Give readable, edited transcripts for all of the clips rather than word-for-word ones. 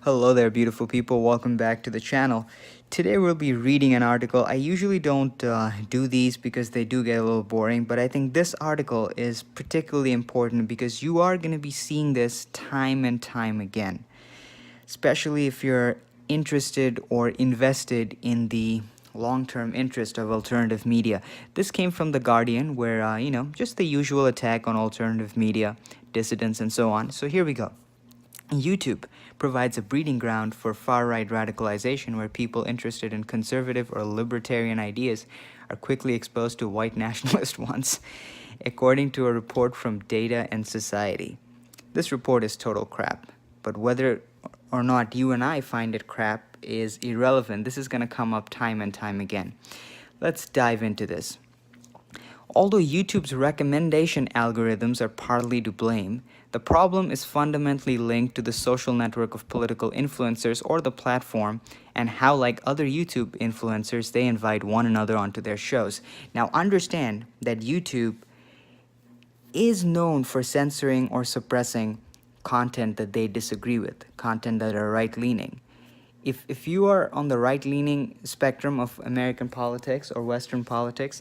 Hello there, beautiful people. Welcome back to the channel. Today we'll be reading an article. I usually don't do these because they do get a little boring, but I think this article is particularly important because you are going to be seeing this time and time again, especially if you're interested or invested in the long-term interest of alternative media. This came from The Guardian, where, just the usual attack on alternative media, dissidents, and so on. So here we go. YouTube provides a breeding ground for far-right radicalization where people interested in conservative or libertarian ideas are quickly exposed to white nationalist ones, according to a report from Data and Society. This report is total crap, but whether or not you and I find it crap is irrelevant. This is going to come up time and time again. Let's dive into this. Although YouTube's recommendation algorithms are partly to blame, the problem is fundamentally linked to the social network of political influencers or the platform and how, like other YouTube influencers, they invite one another onto their shows. Now, understand that YouTube is known for censoring or suppressing content that they disagree with, content that are right-leaning. If you are on the right-leaning spectrum of American politics or Western politics,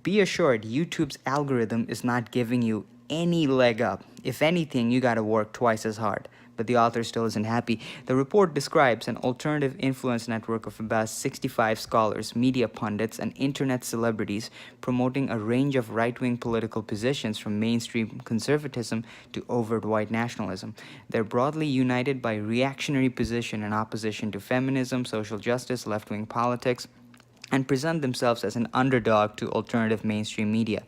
be assured YouTube's algorithm is not giving you any leg up. If anything, you gotta work twice as hard. But the author still isn't happy. The report describes an alternative influence network of about 65 scholars, media pundits, and internet celebrities promoting a range of right-wing political positions from mainstream conservatism to overt white nationalism. They're broadly united by reactionary position in opposition to feminism, social justice, left-wing politics, and present themselves as an underdog to alternative mainstream media.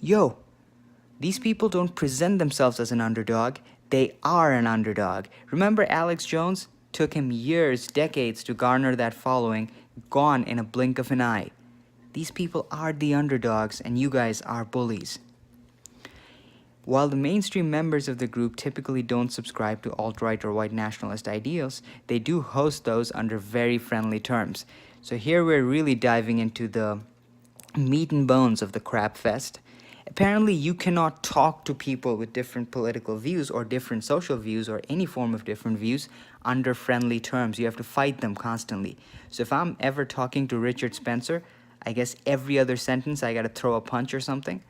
Yo, these people don't present themselves as an underdog, they are an underdog. Remember Alex Jones? Took him years, decades to garner that following, gone in a blink of an eye. These people are the underdogs and you guys are bullies. While the mainstream members of the group typically don't subscribe to alt-right or white nationalist ideals, they do host those under very friendly terms. So here we're really diving into the meat and bones of the crap fest. Apparently you cannot talk to people with different political views or different social views or any form of different views under friendly terms. You have to fight them constantly. So if I'm ever talking to Richard Spencer, I guess every other sentence I gotta throw a punch or something.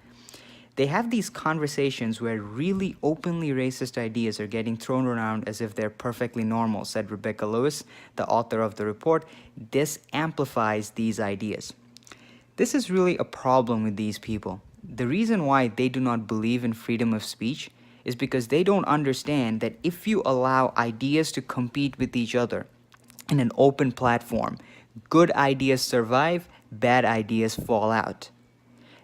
They have these conversations where really openly racist ideas are getting thrown around as if they're perfectly normal, said Rebecca Lewis, the author of the report. This amplifies these ideas. This is really a problem with these people. The reason why they do not believe in freedom of speech is because they don't understand that if you allow ideas to compete with each other in an open platform, good ideas survive, bad ideas fall out.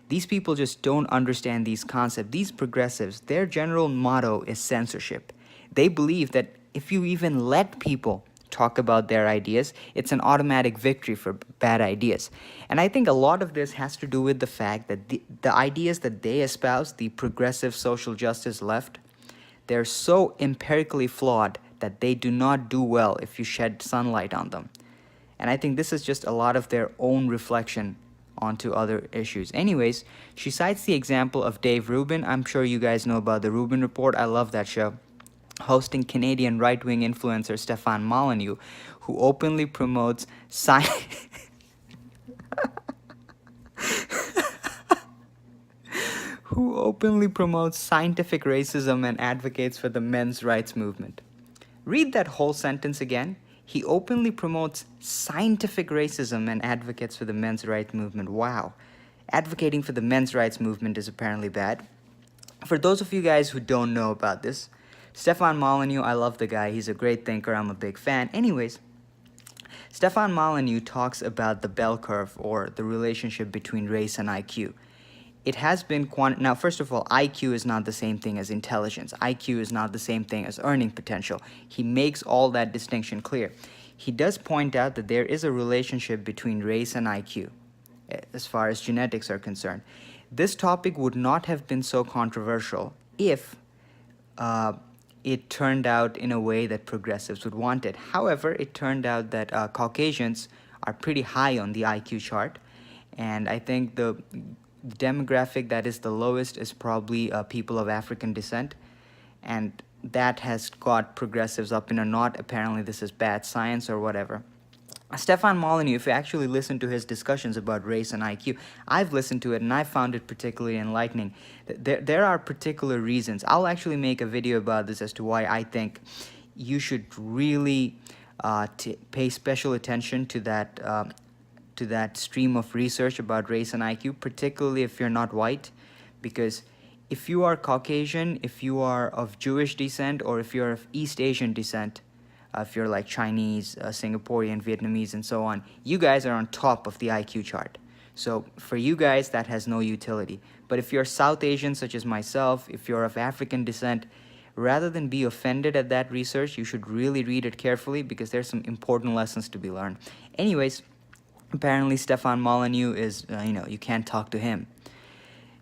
These people just don't understand these concepts. These progressives, their general motto is censorship. They believe that if you even let people talk about their ideas, it's an automatic victory for bad ideas. And I think a lot of this has to do with the fact that the ideas that they espouse, the progressive social justice left, they're so empirically flawed that they do not do well if you shed sunlight on them. And I think this is just a lot of their own reflection onto other issues. Anyways, she cites the example of Dave Rubin. I'm sure you guys know about the Rubin Report. I love that show. Hosting Canadian right-wing influencer Stefan Molyneux, who openly promotes scientific racism and advocates for the men's rights movement. Read that whole sentence again. He openly promotes scientific racism and advocates for the men's rights movement. Wow. Advocating for the men's rights movement is apparently bad. For those of you guys who don't know about this, Stefan Molyneux, I love the guy. He's a great thinker. I'm a big fan. Anyways, Stefan Molyneux talks about the bell curve or the relationship between race and IQ. It has been now, first of all, IQ is not the same thing as intelligence. IQ is not the same thing as earning potential. He makes all that distinction clear. He does point out that there is a relationship between race and IQ as far as genetics are concerned. This topic would not have been so controversial if it turned out in a way that progressives would want it. However, it turned out that Caucasians are pretty high on the IQ chart, and I think the demographic that is the lowest is probably people of African descent, and that has got progressives up in a knot. Apparently, this is bad science or whatever. Stefan Molyneux, if you actually listen to his discussions about race and IQ, I've listened to it and I found it particularly enlightening. There are particular reasons. I'll actually make a video about this as to why I think you should really pay special attention to that stream of research about race and IQ, particularly if you're not white, because if you are Caucasian, if you are of Jewish descent, or if you're of East Asian descent, if you're like Chinese, Singaporean, Vietnamese, and so on, you guys are on top of the IQ chart. So for you guys, that has no utility. But if you're South Asian, such as myself, if you're of African descent, rather than be offended at that research, you should really read it carefully because there's some important lessons to be learned. Anyways, apparently Stefan Molyneux is, you can't talk to him.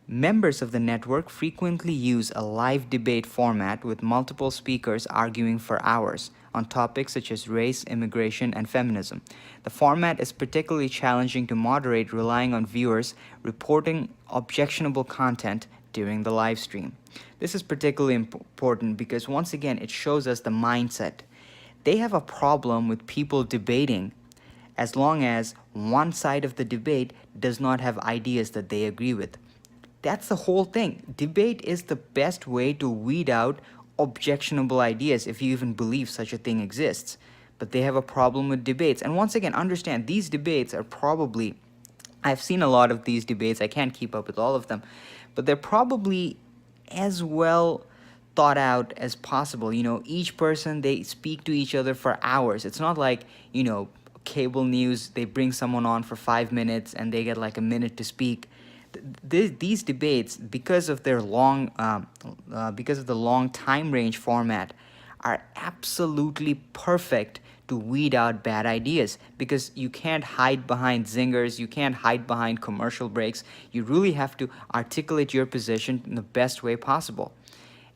Members of the network frequently use a live debate format with multiple speakers arguing for hours on topics such as race, immigration, and feminism. The format is particularly challenging to moderate, relying on viewers reporting objectionable content during the live stream. This is particularly important because, once again, it shows us the mindset. They have a problem with people debating as long as one side of the debate does not have ideas that they agree with. That's the whole thing. Debate is the best way to weed out objectionable ideas, if you even believe such a thing exists. But they have a problem with debates. And once again, understand, these debates are probably, I've seen a lot of these debates, I can't keep up with all of them, but they're probably as well thought out as possible. Each person, they speak to each other for hours. It's not like, cable news, they bring someone on for 5 minutes and they get like a minute to speak. These debates, because of their because of the long time range format, are absolutely perfect to weed out bad ideas, because you can't hide behind zingers, you can't hide behind commercial breaks. You really have to articulate your position in the best way possible.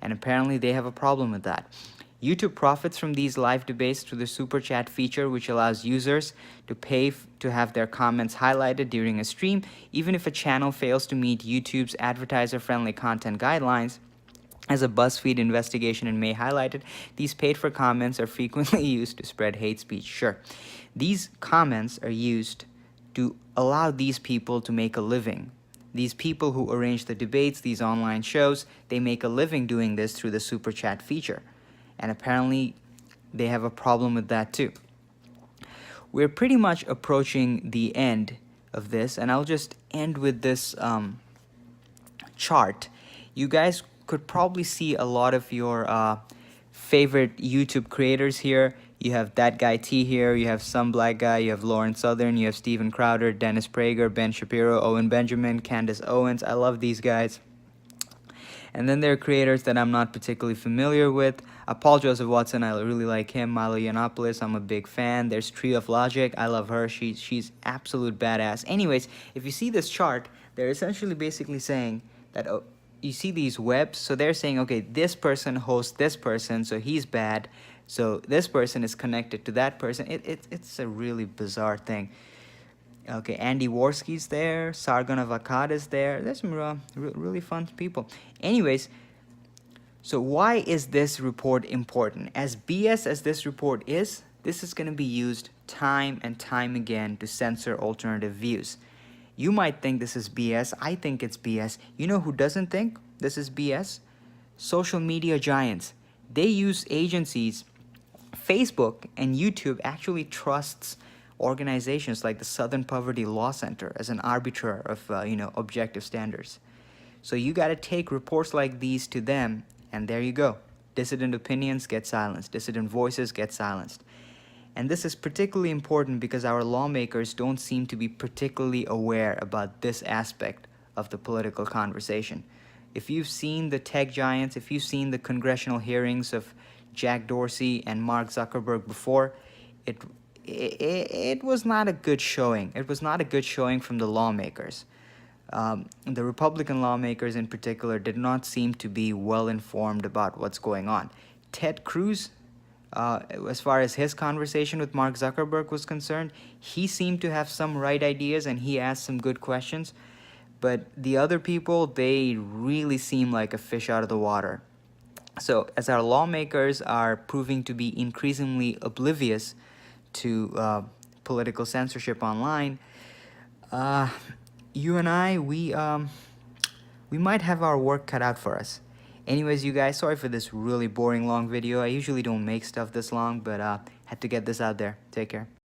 And apparently they have a problem with that. YouTube profits from these live debates through the super chat feature, which allows users to pay to have their comments highlighted during a stream, even if a channel fails to meet YouTube's advertiser-friendly content guidelines. As a BuzzFeed investigation in May highlighted, these paid-for comments are frequently used to spread hate speech. Sure, these comments are used to allow these people to make a living. These people who arrange the debates, these online shows, they make a living doing this through the super chat feature. And apparently they have a problem with that too. We're pretty much approaching the end of this, and I'll just end with this chart. You guys could probably see a lot of your favorite YouTube creators here. You have that guy T here, you have some black guy, you have Lauren Southern, you have Steven Crowder, Dennis Prager, Ben Shapiro, Owen Benjamin, Candace Owens. I love these guys. And then there are creators that I'm not particularly familiar with. Paul Joseph Watson, I really like him. Milo Yiannopoulos, I'm a big fan. There's Tree of Logic, I love her. She's absolute badass. Anyways, if you see this chart, they're essentially basically saying that, you see these webs, so they're saying, okay, this person hosts this person, so he's bad. So this person is connected to that person. It's a really bizarre thing. Okay, Andy Worski's there, Sargon of Akkad is there. There's some really fun people. Anyways, so why is this report important? As BS as this report is, this is going to be used time and time again to censor alternative views. You might think this is BS. I think it's BS. You know who doesn't think this is BS? Social media giants. They use agencies. Facebook and YouTube actually trusts organizations like the Southern Poverty Law Center as an arbiter of objective standards. So you got to take reports like these to them, and there you go. Dissident opinions get silenced. Dissident voices get silenced. And this is particularly important because our lawmakers don't seem to be particularly aware about this aspect of the political conversation. If you've seen the tech giants, if you've seen the congressional hearings of Jack Dorsey and Mark Zuckerberg before, it was not a good showing. It was not a good showing from the lawmakers. The Republican lawmakers in particular did not seem to be well informed about what's going on. Ted Cruz, as far as his conversation with Mark Zuckerberg was concerned, he seemed to have some right ideas and he asked some good questions. But the other people, they really seem like a fish out of the water. So, as our lawmakers are proving to be increasingly oblivious to political censorship online, uh, you and I, we might have our work cut out for us. Anyways, you guys, sorry for this really boring long video. I usually don't make stuff this long, but had to get this out there. Take care.